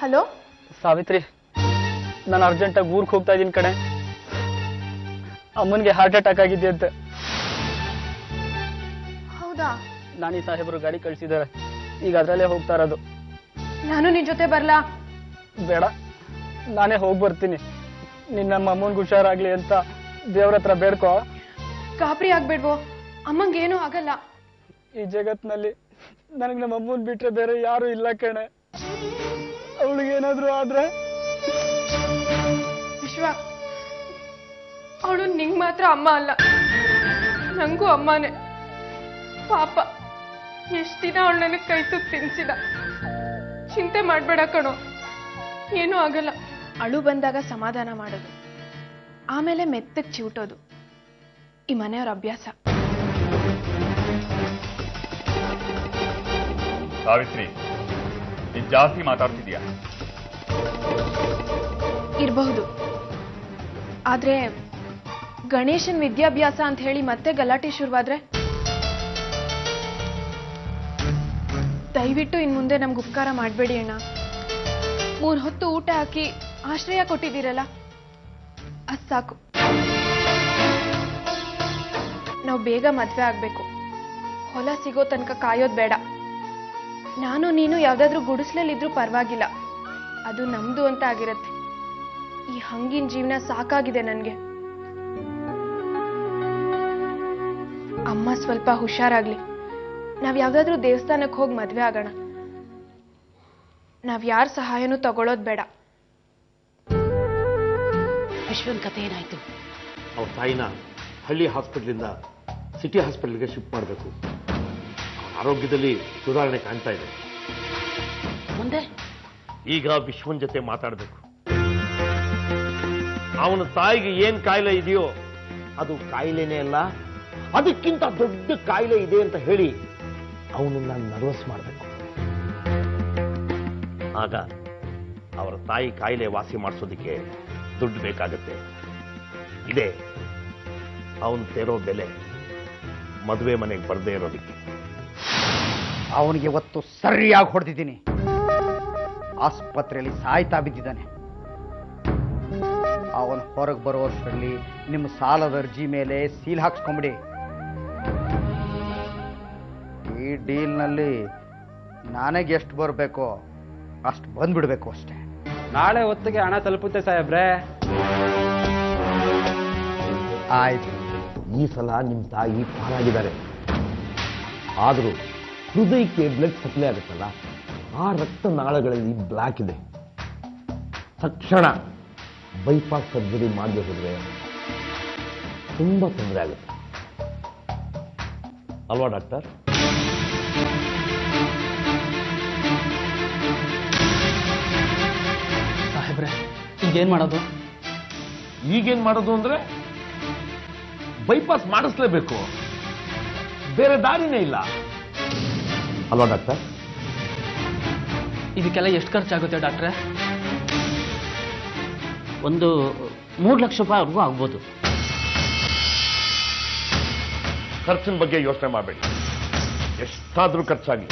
Hello Savitri, ನಾನು ಅರ್ಜೆಂಟಾಗಿ ಊರಿಗೆ ಹೋಗ್ತಾ ಇದ್ದೀನಿ ಕಣೆ. ಅಮ್ಮನಿಗೆ ಹಾರ್ಟ್ ಅಟ್ಯಾಕ್ ಆಗಿದೆ ಅಂತ. ಹೌದಾ? ನಾನಿ ಸಾಹೇಬರು ಗಾಡಿ ಕಳಿಸಿದ್ದಾರೆ, ಈಗ ಅದರಲ್ಲೇ ಹೋಗ್ತಾ ಇರೋದು. ನಾನು ನಿನ್ ಜೊತೆ ಬರ್ಲಾ? ಬೇಡ, ನಾನೇ ಹೋಗಿ ಬರ್ತೀನಿ. ನಿನ್ನ ಅಮ್ಮನಿಗೆ ಹುಷಾರಾಗ್ಲಿ ಅಂತ ದೇವ್ರ ಹತ್ರ ಬೇಡ್ಕೋ. ಗಾಬರಿ ಆಗ್ಬೇಡ್ವೋ, ಅಮ್ಮಂಗೇನೂ ಆಗಲ್ಲ. ಈ ಜಗತ್ನಲ್ಲಿ ನನಗೆ ನಮ್ಮ ಅಮ್ಮನ್ ಬಿಟ್ರೆ ಬೇರೆ ಯಾರು ಇಲ್ಲ ಕಣೆ. ಅವಳಿಗೇನಾದ್ರೂ ಆದ್ರೆ? ವಿಶ್ವ, ಅವಳು ನಿಂಗ್ ಮಾತ್ರ ಅಮ್ಮ ಅಲ್ಲ, ನಂಗೂ ಅಮ್ಮನೇ. ಪಾಪ, ಎಷ್ಟ್ ದಿನ ಅವಳು ನನಗೆ ಕೈ ತುತ್ತು ತಿನ್ಸಿದ. ಚಿಂತೆ ಮಾಡ್ಬೇಡ ಕಣೋ, ಏನೂ ಆಗಲ್ಲ. ಅಳು ಬಂದಾಗ ಸಮಾಧಾನ ಮಾಡೋದು, ಆಮೇಲೆ ಮೆತ್ತಗ್ ಚಿವುಟೋದು ಈ ಮನೆಯವ್ರ ಅಭ್ಯಾಸ. ಸಾವಿತ್ರಿ, ನೀನ್ ಜಾಸ್ತಿ ಮಾತಾಡ್ತಿದ್ಯಾ? ಇರಬಹುದು, ಆದ್ರೆ ಗಣೇಶನ್ ವಿದ್ಯಾಭ್ಯಾಸ ಅಂತ ಹೇಳಿ ಮತ್ತೆ ಗಲಾಟೆ ಶುರುವಾದ್ರೆ? ದಯವಿಟ್ಟು ಇನ್ ಮುಂದೆ ನಮ್ಗೆ ಉಪಕಾರ ಮಾಡಬೇಡಿ ಅಣ್ಣ. 3 ಹೊತ್ತು ಊಟ ಹಾಕಿ ಆಶ್ರಯ ಕೊಟ್ಟಿದ್ದೀರಲ್ಲ, ಅದ್ ಸಾಕು. ನಾವು ಬೇಗ ಮದ್ವೆ ಆಗ್ಬೇಕು, ಹೊಲ ಸಿಗೋ ತನಕ ಕಾಯೋದ್ ಬೇಡ. ನಾನು ನೀನು ಯಾವ್ದಾದ್ರೂ ಗುಡಿಸ್ಲಲ್ಲಿದ್ರೂ ಪರವಾಗಿಲ್ಲ, ಅದು ನಮ್ದು ಅಂತ ಆಗಿರತ್ತೆ. ಈ ಹಂಗಿನ ಜೀವನ ಸಾಕಾಗಿದೆ ನನ್ಗೆ. ಅಮ್ಮ ಸ್ವಲ್ಪ ಹುಷಾರಾಗ್ಲಿ, ನಾವ್ ಯಾವ್ದಾದ್ರೂ ದೇವಸ್ಥಾನಕ್ಕೆ ಹೋಗಿ ಮದ್ವೆ ಆಗೋಣ. ನಾವ್ ಯಾರ ಸಹಾಯನೂ ತಗೊಳ್ಳೋದ್ ಬೇಡ. ವಿಶ್ವನ್ ಕತೆ ಏನಾಯ್ತು? ಅವ್ರ ತಾಯಿನ ಹಳ್ಳಿ ಹಾಸ್ಪಿಟ್ಲಿಂದ ಸಿಟಿ ಹಾಸ್ಪಿಟಲ್ಗೆ ಶಿಫ್ಟ್ ಮಾಡಬೇಕು. ಆರೋಗ್ಯದಲ್ಲಿ ಸುಧಾರಣೆ ಕಾಣ್ತಾ ಇದೆ. ಮುಂದೆ ಈಗ ವಿಶ್ವನ್ ಜೊತೆ ಮಾತಾಡಬೇಕು. ಅವನ ತಾಯಿಗೆ ಏನ್ ಕಾಯಿಲೆ ಇದೆಯೋ ಅದು ಕಾಯಿಲೆನೇ ಅಲ್ಲ, ಅದಕ್ಕಿಂತ ದೊಡ್ಡ ಕಾಯಿಲೆ ಇದೆ ಅಂತ ಹೇಳಿ ಅವನನ್ನ ನರ್ವಸ್ ಮಾಡಬೇಕು. ಆಗ ಅವರ ತಾಯಿ ಕಾಯಿಲೆ ವಾಸಿ ಮಾಡಿಸೋದಕ್ಕೆ ದುಡ್ಡು ಬೇಕಾಗತ್ತೆ. ಇದೆ ಅವನು ತೆರೋ ಬೆಲೆ ಮದುವೆ ಮನೆಗೆ ಬರದೇ ಇರೋದಕ್ಕೆ. ಅವನಿಗೆ ಇವತ್ತು ಸರಿಯಾಗಿ ಹೊಡೆದಿದ್ದೀನಿ. ಆಸ್ಪತ್ರೆಯಲ್ಲಿ ಸಾಯ್ತಾ ಬಿದ್ದಿದ್ದಾನೆ. ಅವನು ಹೊರಗೆ ಬರೋ ವರ್ಷದಲ್ಲಿ ನಿಮ್ಮ ಸಾಲದ ಅರ್ಜಿ ಮೇಲೆ ಸೀಲ್ ಹಾಕ್ಸ್ಕೊಂಬಿಡಿ. ಈ ಡೀಲ್ನಲ್ಲಿ ನನಗೆ ಎಷ್ಟು ಬರಬೇಕೋ ಅಷ್ಟು ಬಂದ್ಬಿಡ್ಬೇಕು ಅಷ್ಟೇ. ನಾಳೆ ಹೊತ್ತಿಗೆ ಹಣ ತಲುಪುತ್ತೆ ಸಾಹೇಬ್ರೆ. ಆಯ್ತು, ಈ ಸಲ ನಿಮ್ಮ ತಾಯಿ ಪಾರಾಗಿದ್ದಾರೆ. ಆದರೂ ಹೃದಯಕ್ಕೆ ಬ್ಲಡ್ ಸಪ್ಲೈ ಆಗುತ್ತಲ್ಲ, ಆ ರಕ್ತ ನಾಳಗಳಲ್ಲಿ ಬ್ಲಾಕ್ ಇದೆ. ತಕ್ಷಣ ಬೈಪಾಸ್ ಸರ್ಜರಿ ಮಾಡದೆ ಹೋದ್ರೆ ತುಂಬಾ ತೊಂದರೆ ಆಗುತ್ತೆ ಅಲ್ವಾ ಡಾಕ್ಟರ್? ಸಾಹೇಬ್ರೆ, ಈಗೇನ್ ಮಾಡೋದು? ಈಗೇನ್ ಮಾಡೋದು ಅಂದ್ರೆ ಬೈಪಾಸ್ ಮಾಡಿಸ್ಲೇಬೇಕು, ಬೇರೆ ದಾರಿನೇ ಇಲ್ಲ ಅಲ್ವಾ ಡಾಕ್ಟರ್? ಇದಕ್ಕೆಲ್ಲ ಎಷ್ಟು ಖರ್ಚಾಗುತ್ತೆ ಡಾಕ್ಟ್ರೆ? ಒಂದು 3 ಲಕ್ಷ ರೂಪಾಯಿವರೆಗೂ ಆಗ್ಬೋದು. ಖರ್ಚಿನ ಬಗ್ಗೆ ಯೋಚನೆ ಮಾಡಬೇಡಿ, ಎಷ್ಟಾದ್ರೂ ಖರ್ಚಾಗಿ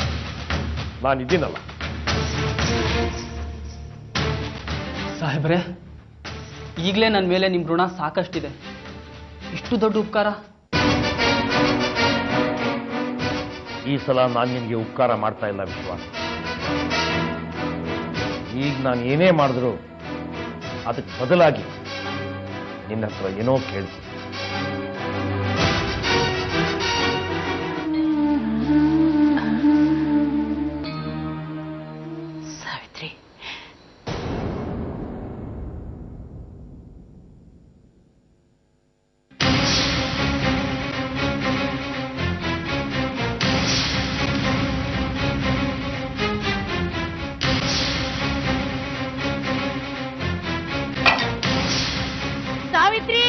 ನಾನಿದ್ದೀನಲ್ಲ. ಸಾಹೇಬ್ರೆ, ಈಗಲೇ ನನ್ನ ಮೇಲೆ ನಿಮ್ಮ ಋಣ ಸಾಕಷ್ಟಿದೆ. ಇಷ್ಟು ದೊಡ್ಡ ಉಪಕಾರ? ಈ ಸಲ ನಾನು ನಿನಗೆ ಉಪಕಾರ ಮಾಡ್ತಾ ಇಲ್ಲ ವಿಶ್ವಾಸ. ಈಗ ನಾನು ಏನೇ ಮಾಡಿದ್ರು ಅದಕ್ಕೆ ಬದಲಾಗಿ ನಿನ್ನ ಹತ್ರ ಏನೋ ಕೇಳ್ತೀನಿ. ಸಾವಿತ್ರಿ, ಸಾವಿತ್ರಿ